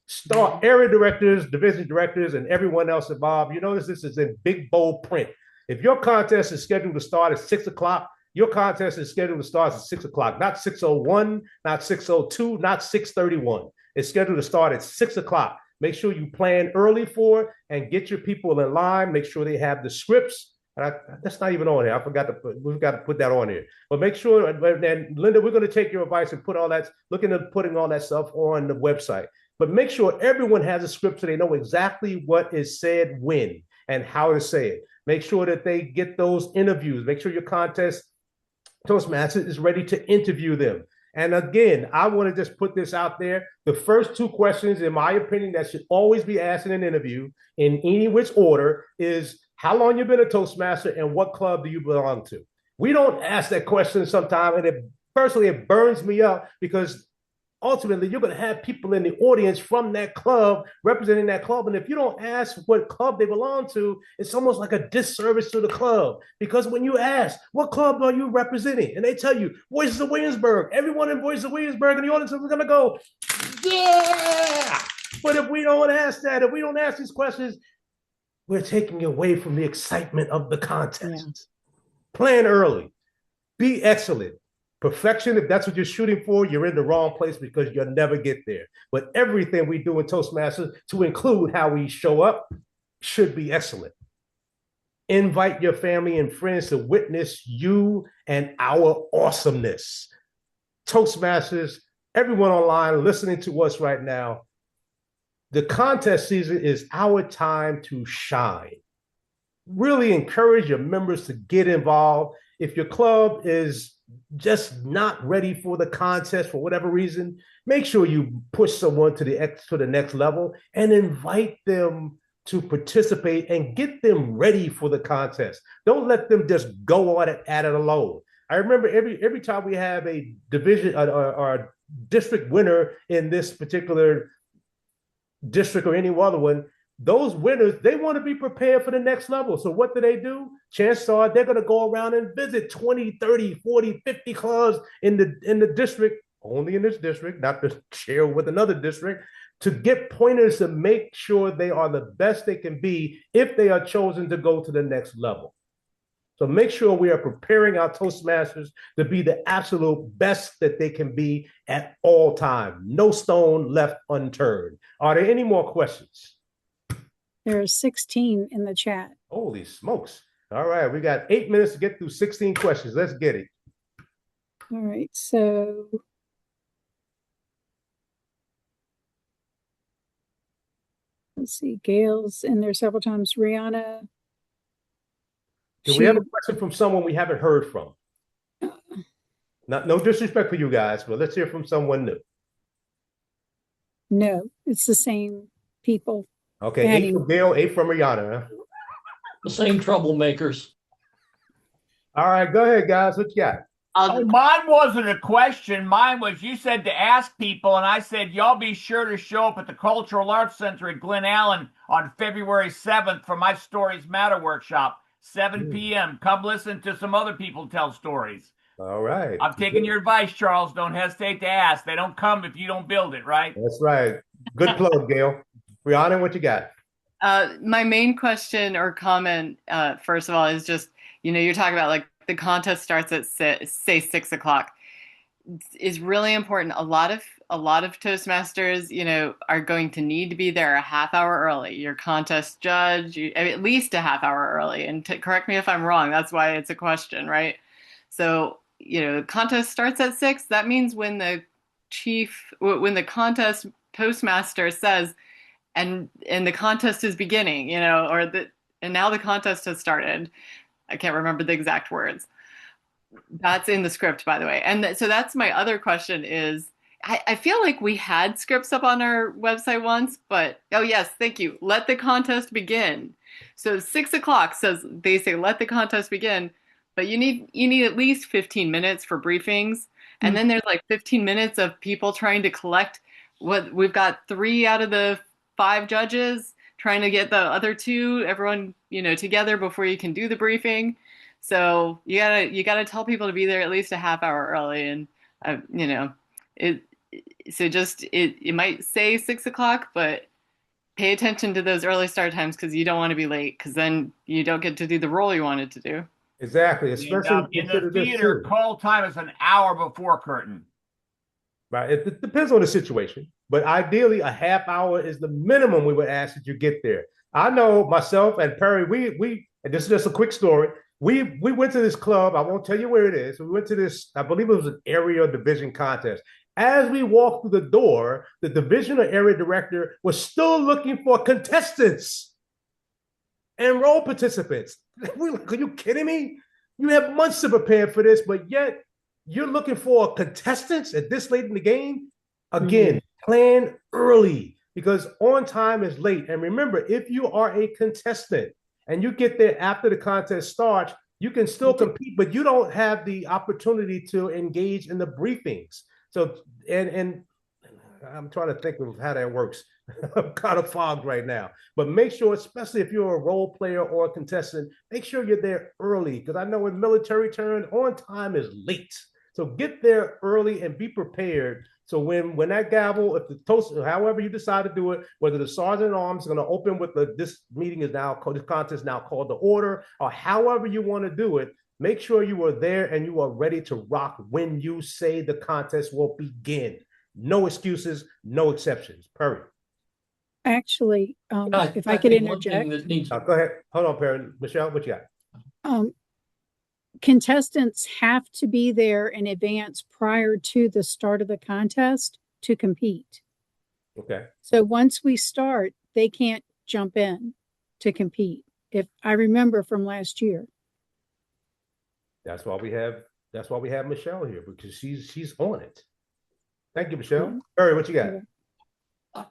Start area directors, division directors, and everyone else involved. You notice this is in big, bold print. If your contest is scheduled to start at 6 o'clock, your contest is scheduled to start at 6 o'clock, not 6:01, not 6:02, not 6:31. It's scheduled to start at 6 o'clock. Make sure you plan early for it and get your people in line. Make sure they have the scripts. And that's not even on here. We've got to put that on here. But make sure, and Linda, we're going to take your advice and put all that, looking at putting all that stuff on the website. But make sure everyone has a script so they know exactly what is said when and how to say it. Make sure that they get those interviews. Make sure your contest Toastmaster is ready to interview them. And again, I want to just put this out there. The first two questions, in my opinion, that should always be asked in an interview, in any which order, is how long you've been a Toastmaster and what club do you belong to? We don't ask that question sometimes, and personally, it burns me up because ultimately you're going to have people in the audience from that club representing that club. And if you don't ask what club they belong to, it's almost like a disservice to the club. Because when you ask, what club are you representing? And they tell you, Voices of Williamsburg. Everyone in Voices of Williamsburg in the audience is going to go, yeah. But if we don't ask that, if we don't ask these questions, we're taking away from the excitement of the contest. Yeah. Plan early. Be excellent. Perfection, if that's what you're shooting for, you're in the wrong place because you'll never get there. But everything we do in Toastmasters, to include how we show up, should be excellent. Invite your family and friends to witness you and our awesomeness. Toastmasters, everyone online listening to us right now, the contest season is our time to shine. Really encourage your members to get involved. If your club is just not ready for the contest for whatever reason, make sure you push someone to the next level and invite them to participate and get them ready for the contest. Don't let them just go at it alone. I remember every time we have a division or district winner in this particular district or any other one, those winners, they want to be prepared for the next level. So what do? Chances are they're going to go around and visit 20, 30, 40, 50 clubs in the district, only in this district, not to share with another district, to get pointers to make sure they are the best they can be if they are chosen to go to the next level. So make sure we are preparing our Toastmasters to be the absolute best that they can be at all time. No stone left unturned. Are there any more questions? There are 16 in the chat. Holy smokes. All right, we got 8 minutes to get through 16 questions. Let's get it. All right, so let's see, Gail's in there several times. Rihanna. Do we have a question from someone we haven't heard from? No disrespect for you guys, but let's hear from someone new. No, it's the same people. Okay, 8 from Gail, 8 from Rihanna. The same troublemakers. All right, go ahead, guys. What you got? Mine wasn't a question. Mine was, you said to ask people, and I said, y'all be sure to show up at the Cultural Arts Center at Glen Allen on February 7th for my Stories Matter workshop, 7 p.m. Come listen to some other people tell stories. All right. I'm taking your advice, Charles. Don't hesitate to ask. They don't come if you don't build it, right? That's right. Good plug, Gail. Rihanna, what you got? My main question or comment, first of all, is just, you're talking about like the contest starts at say 6 o'clock. Is really important. A lot of Toastmasters, are going to need to be there a half hour early. Your contest judge, at least a half hour early. And correct me if I'm wrong. That's why it's a question, right? So, the contest starts at 6. That means when the contest Toastmaster says, and the contest is beginning, and now the contest has started. I can't remember the exact words. That's in the script, by the way. And so that's my other question is, I feel like we had scripts up on our website once, but, oh yes, thank you. Let the contest begin. So 6 o'clock they say, let the contest begin, but you need at least 15 minutes for briefings. And then there's like 15 minutes of people trying to collect what we've got 3 out of the 5 judges trying to get the other 2, everyone, together before you can do the briefing. So you gotta tell people to be there at least a half hour early. And, it might say 6 o'clock, but pay attention to those early start times because you don't want to be late because then you don't get to do the role you wanted to do. Exactly. Especially in the theater, call time is an hour before curtain. Right. It depends on the situation, but ideally a half hour is the minimum we would ask that you get there. I know myself and Perry, we and this is just a quick story. We went to this club. I won't tell you where it is. We went to this, I believe it was an area division contest. As we walked through the door, the division or area director was still looking for contestants and role participants. We're like, are you kidding me? You have months to prepare for this, but yet you're looking for contestants at this late in the game. Again, plan early because on time is late. And remember, if you are a contestant and you get there after the contest starts, you can still compete, but you don't have the opportunity to engage in the briefings. So, and I'm trying to think of how that works. I'm kind of fogged right now, but make sure, especially if you're a role player or a contestant, make sure you're there early because I know in military terms, on time is late. So get there early and be prepared. So when that gavel, if the toast, however you decide to do it, whether the sergeant at arms is going to open with this meeting is now called, this contest now called to order, or however you want to do it, make sure you are there and you are ready to rock when you say the contest will begin. No excuses, no exceptions. Perry. Actually, if I could interject. Go ahead. Hold on, Perry. Michelle, what you got? Contestants have to be there in advance prior to the start of the contest to compete. Okay. So once we start, they can't jump in to compete. If I remember from last year. That's why we have Michelle here, because she's on it. Thank you, Michelle. Barry, what you got?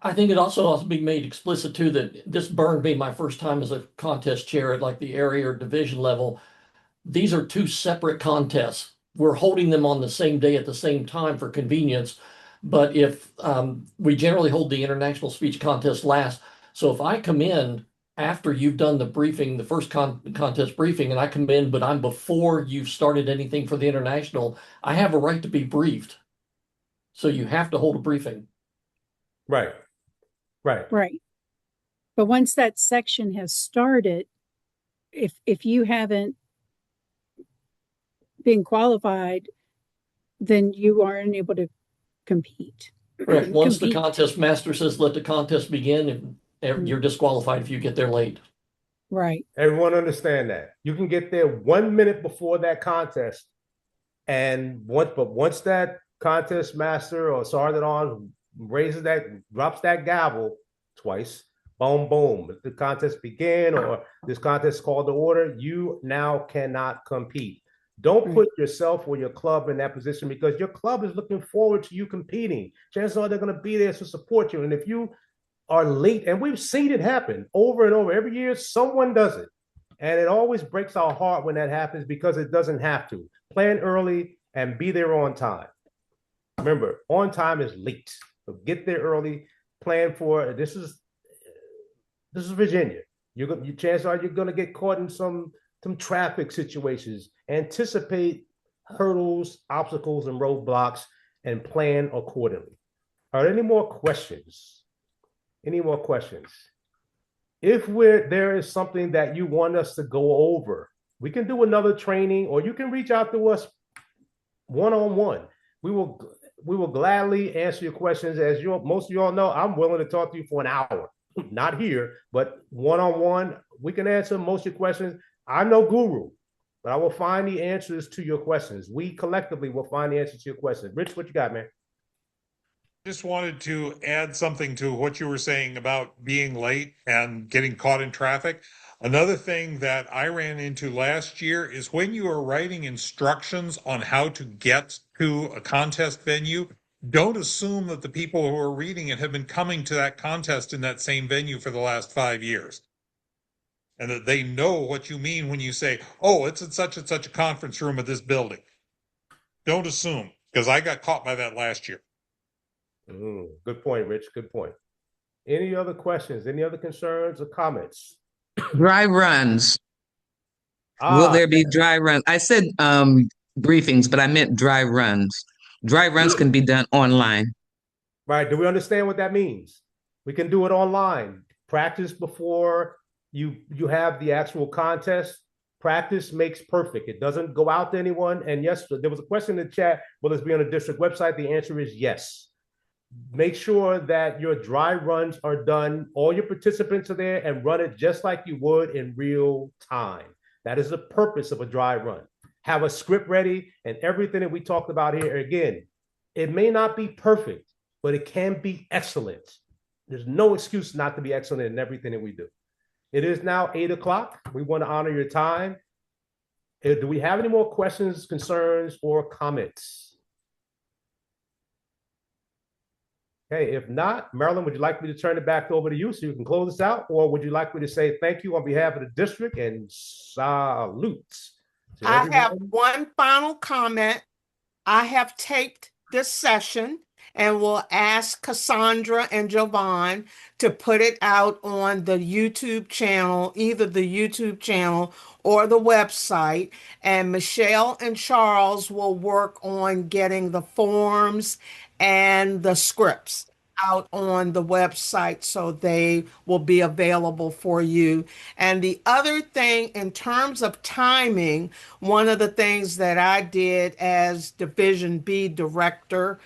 I think it also ought to be made explicit too that this burned me my first time as a contest chair at like the area or division level. These are two separate contests. We're holding them on the same day at the same time for convenience. But if we generally hold the international speech contest last, so if I come in after you've done the briefing, the first contest briefing, and I come in, but I'm before you've started anything for the international, I have a right to be briefed. So you have to hold a briefing. Right. Right. But once that section has started, if you haven't been qualified, then you aren't able to compete. Correct. Once the contest master says let the contest begin, you're disqualified if you get there late. Right. Everyone understand that. You can get there 1 minute before that contest, and once that contest master or sergeant on drops that gavel twice, boom, boom. If the contest begin or this contest is called to order, you now cannot compete. Don't put yourself or your club in that position, because your club is looking forward to you competing. Chances are they're going to be there to support you. And if you are late, and we've seen it happen over and over, every year someone does it. And it always breaks our heart when that happens, because it doesn't have to. Plan early and be there on time. Remember, on time is late. So get there early, plan for it. This is Virginia. Your chances are you're going to get caught in some traffic situations. Anticipate hurdles, obstacles, and roadblocks, and plan accordingly. Are there any more questions? Any more questions? If there is something that you want us to go over, we can do another training, or you can reach out to us one-on-one. We will gladly answer your questions. As most of you all know, I'm willing to talk to you for an hour. Not here, but one-on-one, we can answer most of your questions. I'm no guru, but I will find the answers to your questions. We collectively will find the answers to your questions. Rich, what you got, man? Just wanted to add something to what you were saying about being late and getting caught in traffic. Another thing that I ran into last year is when you are writing instructions on how to get to a contest venue, don't assume that the people who are reading it have been coming to that contest in that same venue for the last 5 years. And that they know what you mean when you say, oh, it's in such and such a conference room at this building. Don't assume, because I got caught by that last year. Good point, Rich. Good point. Any other questions? Any other concerns or comments? Dry runs. Will there be dry runs? I said briefings, but I meant dry runs. Dry runs can be done online. Right. Do we understand what that means? We can do it online. Practice before you have the actual contest. Practice makes perfect. It doesn't go out to anyone. And yes, there was a question in the chat, will this be on the district website? The answer is yes. Make sure that your dry runs are done. All your participants are there, and run it just like you would in real time. That is the purpose of a dry run. Have a script ready, and everything that we talked about here, again, it may not be perfect, but it can be excellent. There's no excuse not to be excellent in everything that we do. It is now 8 o'clock. We want to honor your time. Do we have any more questions, concerns, or comments? Okay, if not, Marilyn, would you like me to turn it back over to you so you can close this out? Or would you like me to say thank you on behalf of the district and salutes? I have one final comment. I have taped this session and will ask Cassandra and Jovan to put it out on the YouTube channel, either the YouTube channel or the website. And Michelle and Charles will work on getting the forms and the scripts out on the website so they will be available for you. And the other thing, in terms of timing, one of the things that I did as Division B director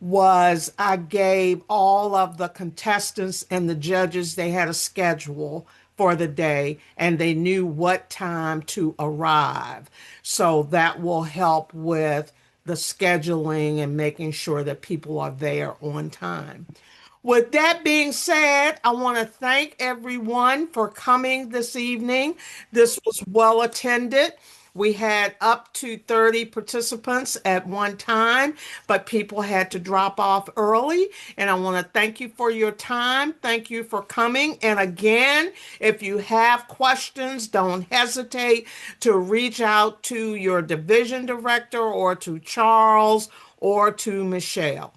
was I gave all of the contestants and the judges, they had a schedule for the day and they knew what time to arrive. So that will help with the scheduling and making sure that people are there on time. With that being said, I want to thank everyone for coming this evening. This was well attended. We had up to 30 participants at one time, but people had to drop off early. And I want to thank you for your time. Thank you for coming. And again, if you have questions, don't hesitate to reach out to your division director or to Charles or to Michelle.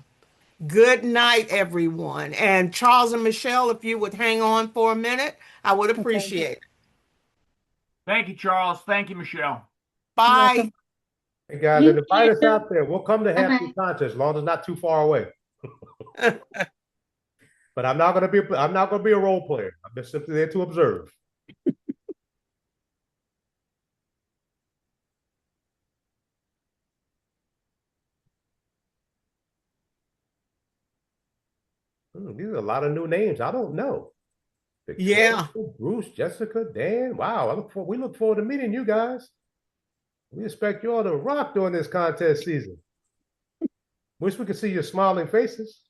Good night, everyone. And Charles and Michelle, if you would hang on for a minute, I would appreciate it. Thank you, Charles. Thank you, Michelle. Bye. Hey guys, Thank invite us you. out there. We'll come to half Okay. the contest as long as it's not too far away. But I'm not gonna be a role player. I'm just simply there to observe. These are a lot of new names. I don't know. Yeah. Victoria, Bruce, Jessica, Dan. Wow, we look forward to meeting you guys. We expect you all to rock during this contest season. Wish we could see your smiling faces.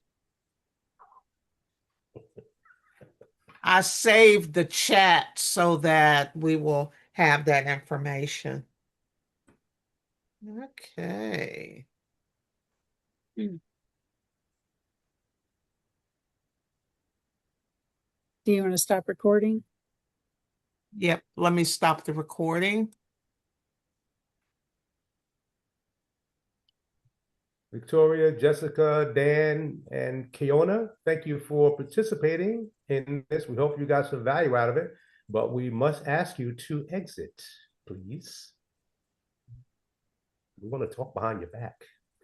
I saved the chat so that we will have that information. Okay. Do you want to stop recording? Yep. Let me stop the recording. Victoria, Jessica, Dan, and Kiona, thank you for participating in this. We hope you got some value out of it, but we must ask you to exit, please. We want to talk behind your back.